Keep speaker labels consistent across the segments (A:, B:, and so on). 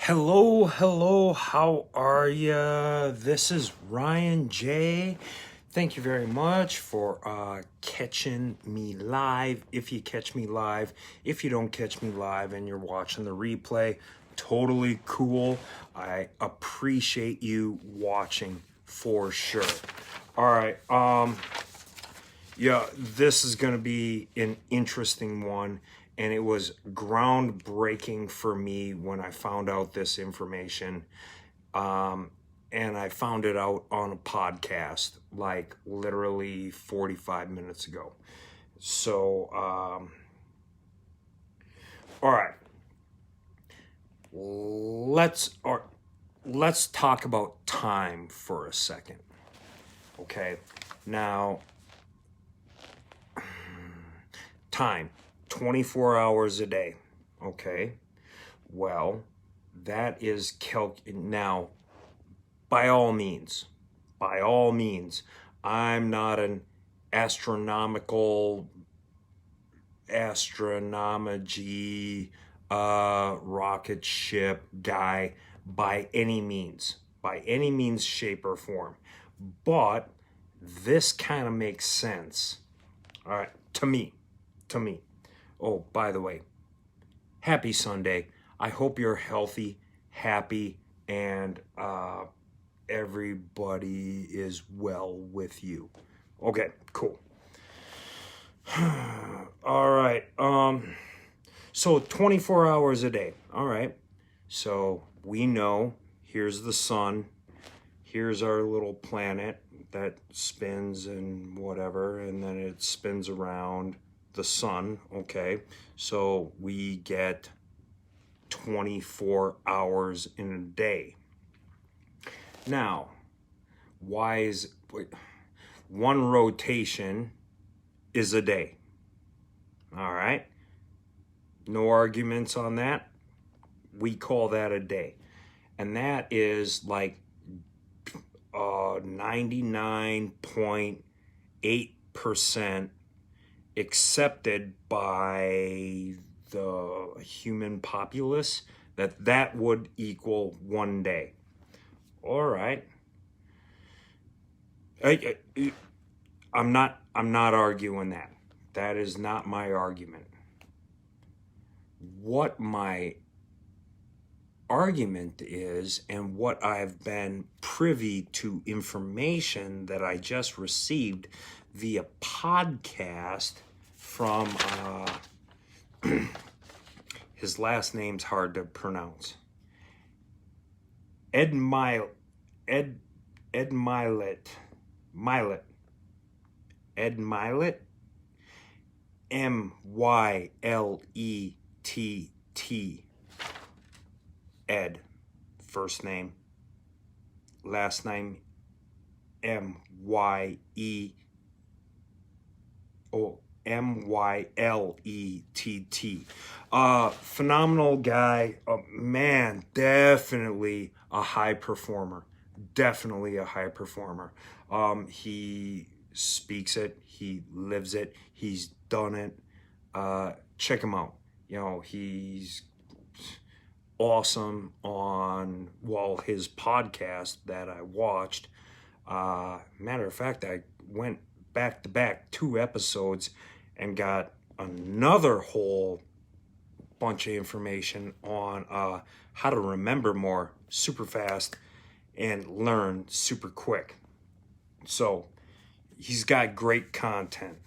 A: Hello, how are ya? This is Ryan J. Thank you very much for catching me live. If you catch me live, if you don't catch me live and you're watching the replay, totally cool. I appreciate you watching for sure. All right, yeah, this is going to be an interesting one, and it was groundbreaking for me when I found out this information. And I found it out on a podcast like literally 45 minutes ago. So, all right, let's talk about time for a second. Okay, now time, 24 hours a day. Okay, well, that is now, by all means, I'm not an astronomy rocket ship guy by any means, shape, or form. But this kind of makes sense. All right, to me. Oh, by the way, happy Sunday. I hope you're healthy, happy, and everybody is well with you. Okay, cool. All right. So 24 hours a day. All right. So we know here's the sun. Here's our little planet that spins and whatever, and then it spins around the sun. Okay. So we get 24 hours in a day. Now, why is one rotation is a day? All right. No arguments on that. We call that a day. And that is like 99.8% accepted by the human populace that would equal one day. All right. I'm not arguing that. That is not my argument. What my argument is, and what I've been privy to information that I just received via podcast from his last name's hard to pronounce. ED Myett. ED Myett. Myett. Ed. First name. Last name. Myett. Phenomenal guy. Man, definitely a high performer. He speaks it. He lives it. He's done it. Check him out. He's awesome on, his podcast that I watched. Matter of fact, I went back to back 2 episodes and got another whole bunch of information on how to remember more super fast and learn super quick. So he's got great content.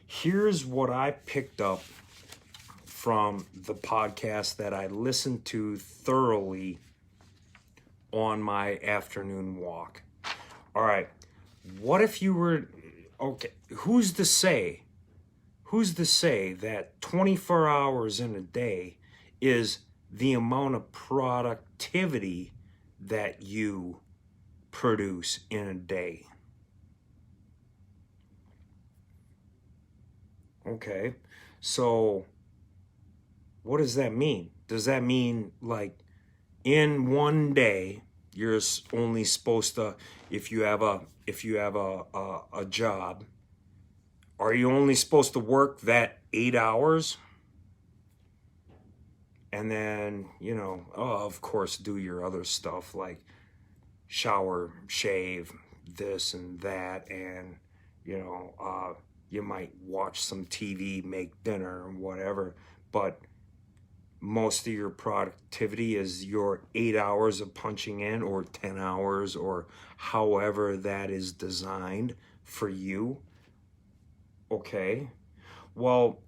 A: Here's what I picked up from the podcast that I listened to thoroughly on my afternoon walk. All right, what if you were, okay, who's to say that 24 hours in a day is the amount of productivity that you produce in a day? Okay, so what does that mean? Does that mean like in one day you're only supposed to, if you have a job, are you only supposed to work that 8 hours? And then, of course, do your other stuff like shower, shave, this and that. And, you might watch some TV, make dinner, and whatever. But most of your productivity is your 8 hours of punching in, or 10 hours, or however that is designed for you. Okay. Well,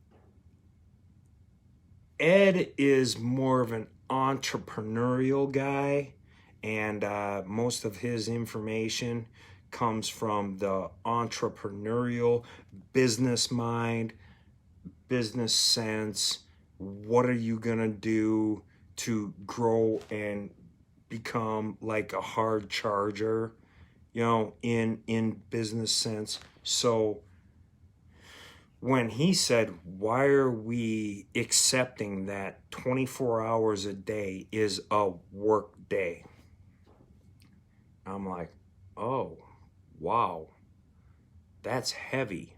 A: Ed is more of an entrepreneurial guy, and most of his information comes from the entrepreneurial business mind, business sense. What are you gonna do to grow and become like a hard charger, in business sense? So when he said, why are we accepting that 24 hours a day is a work day? I'm like, oh, wow, that's heavy.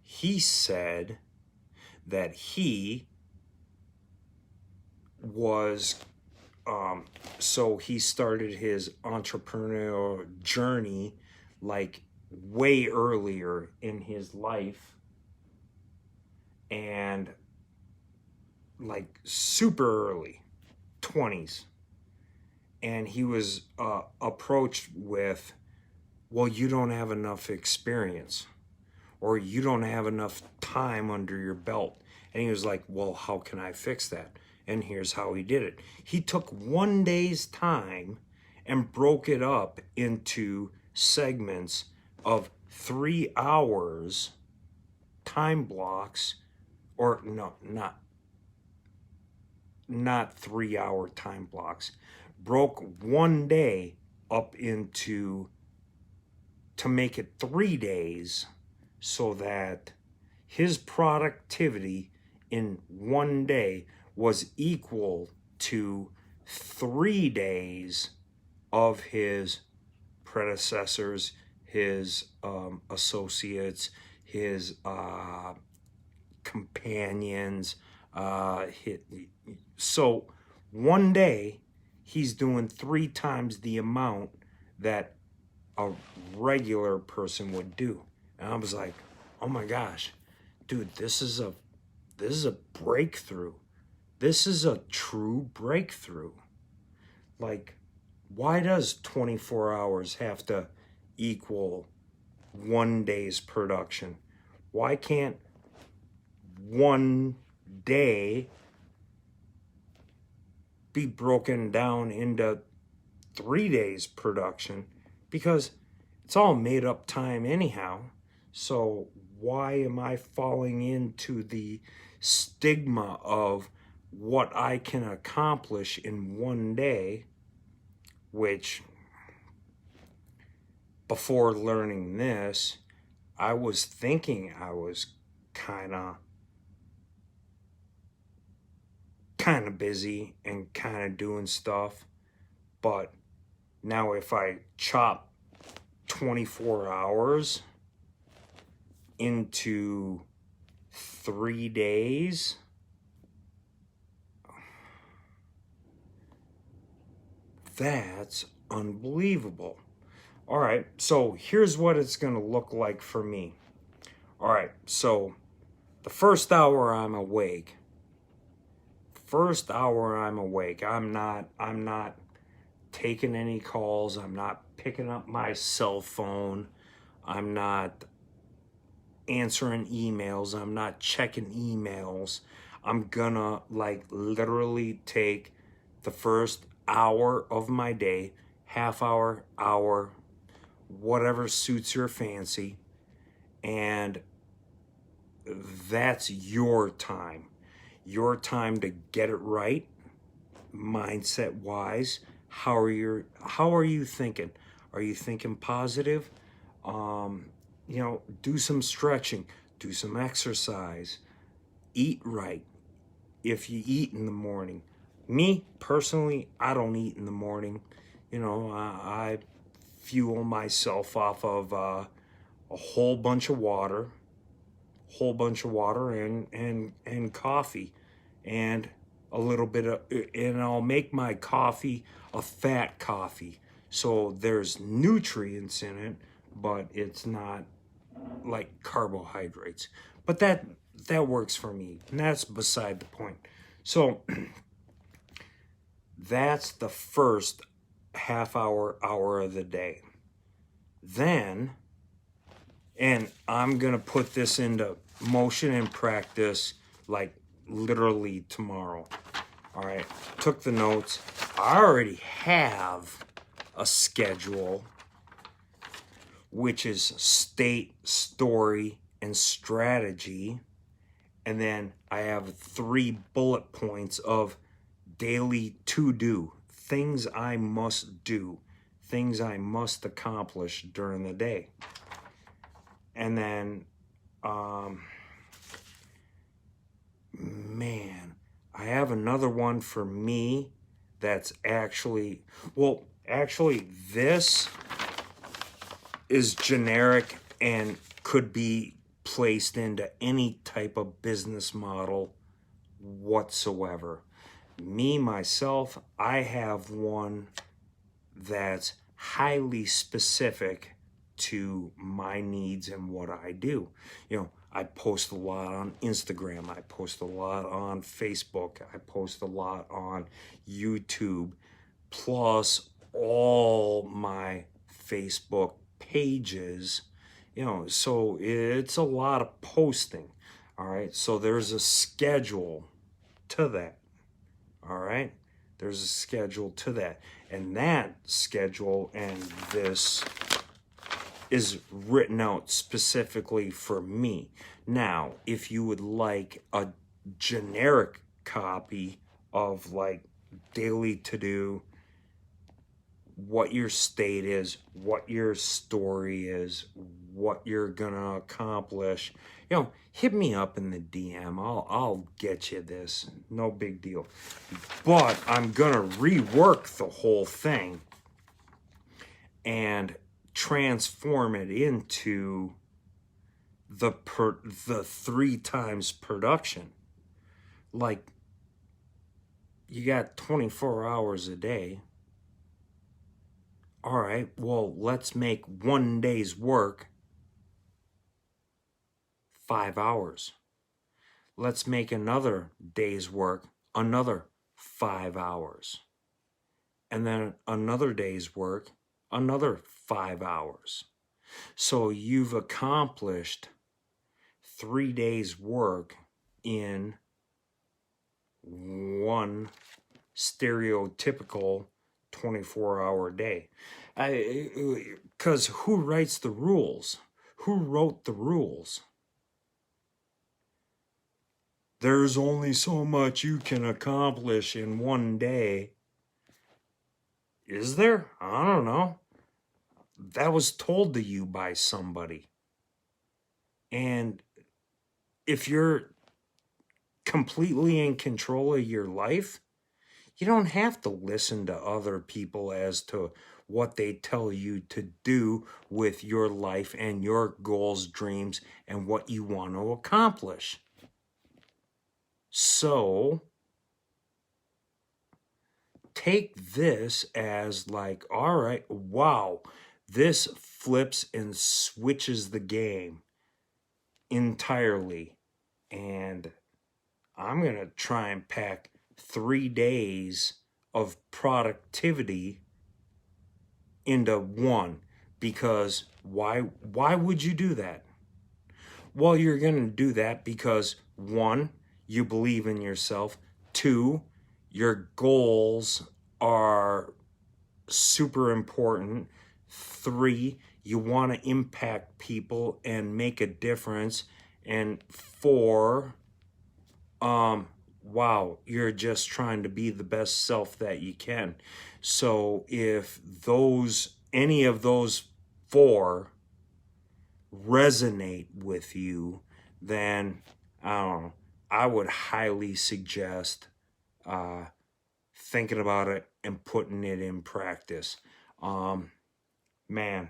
A: He said that he was, so he started his entrepreneurial journey like way earlier in his life, and like super early 20s. And he was approached with, well, you don't have enough experience, or you don't have enough time under your belt. And he was like, well, how can I fix that? And here's how he did it. He took one day's time and broke it up into segments of 3 hours, time blocks, or no, not 3 hour time blocks. Broke one day up to make it 3 days, so that his productivity in one day was equal to 3 days of his predecessors, his associates, his companions. So one day he's doing 3 times the amount that a regular person would do. And I was like, oh my gosh, dude, this is a breakthrough. This is a true breakthrough. Like, why does 24 hours have to equal one day's production? Why can't one day be broken down into 3 days production? Because it's all made up time anyhow. So why am I falling into the stigma of what I can accomplish in one day, which before learning this, I was thinking I was kind of busy and kind of doing stuff. But now if I chop 24 hours into 3 days, that's unbelievable. All right, so here's what it's going to look like for me. All right, so the first hour I'm awake. I'm not taking any calls. I'm not picking up my cell phone. I'm not answering emails. I'm not checking emails. I'm gonna literally take the first hour of my day, half hour, whatever suits your fancy, and that's your time. Your time to get it right, mindset wise. How are you thinking? Are you thinking positive? Do some stretching, do some exercise, eat right. If you eat in the morning, me personally, I don't eat in the morning. I fuel myself off of a whole bunch of water and coffee. and a little bit of, and I'll make my coffee a fat coffee. So there's nutrients in it, but it's not like carbohydrates. But that works for me. And that's beside the point. So that's the first half hour of the day. Then, and I'm going to put this into motion and practice like literally tomorrow. All right, took the notes. I already have a schedule, which is state, story, and strategy. And then I have 3 bullet points of daily to-do, things I must do, things I must accomplish during the day. And then, man, I have another one for me that's actually, this is generic and could be placed into any type of business model whatsoever. Me, myself, I have one that's highly specific to my needs and what I do. I post a lot on Instagram. I post a lot on Facebook. I post a lot on YouTube, plus all my Facebook pages. So it's a lot of posting. All right. So there's a schedule to that. All right. There's a schedule to that. And that schedule and this is written out specifically for me. Now, if you would like a generic copy of like daily to-do, what your state is, what your story is, what you're gonna accomplish, hit me up in the DM. I'll get you this. No big deal. But I'm gonna rework the whole thing and transform it into the 3 times production. Like, you got 24 hours a day. All right, well, let's make one day's work 5 hours. Let's make another day's work another 5 hours. And then another day's work another 5 hours. So you've accomplished 3 days' work in one stereotypical 24-hour day. Because who writes the rules? Who wrote the rules? There's only so much you can accomplish in one day. Is there? I don't know. That was told to you by somebody. And if you're completely in control of your life, you don't have to listen to other people as to what they tell you to do with your life and your goals, dreams, and what you want to accomplish. So take this as like, all right, wow, this flips and switches the game entirely. And I'm going to try and pack 3 days of productivity into one. Because why would you do that? Well, you're going to do that because 1, you believe in yourself. 2, your goals are super important. 3, you want to impact people and make a difference. And 4, wow, you're just trying to be the best self that you can. So if any of those 4 resonate with you, then I don't know, I would highly suggest thinking about it and putting it in practice. Man,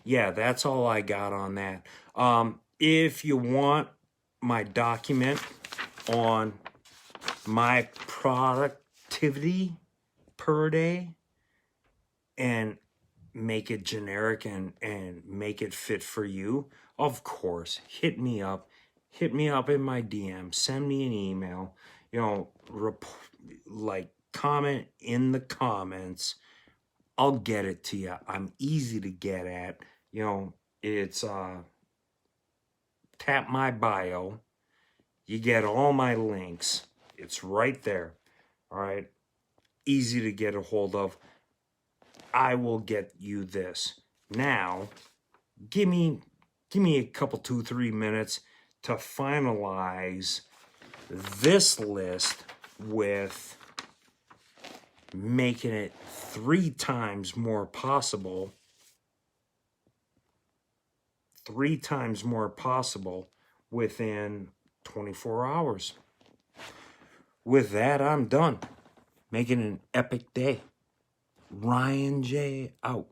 A: yeah, that's all I got on that. If you want my document on my productivity per day and make it generic and make it fit for you, of course, hit me up. Hit me up in my DM. Send me an email. You know, comment in the comments. I'll get it to you. I'm easy to get at. You know, it's tap my bio. You get all my links. It's right there. All right. Easy to get a hold of. I will get you this. Now, give me a couple, 2-3 minutes to finalize this list with making it 3 times more possible. 3 times more possible within 24 hours. With that, I'm done. Making an epic day. Ryan J. out.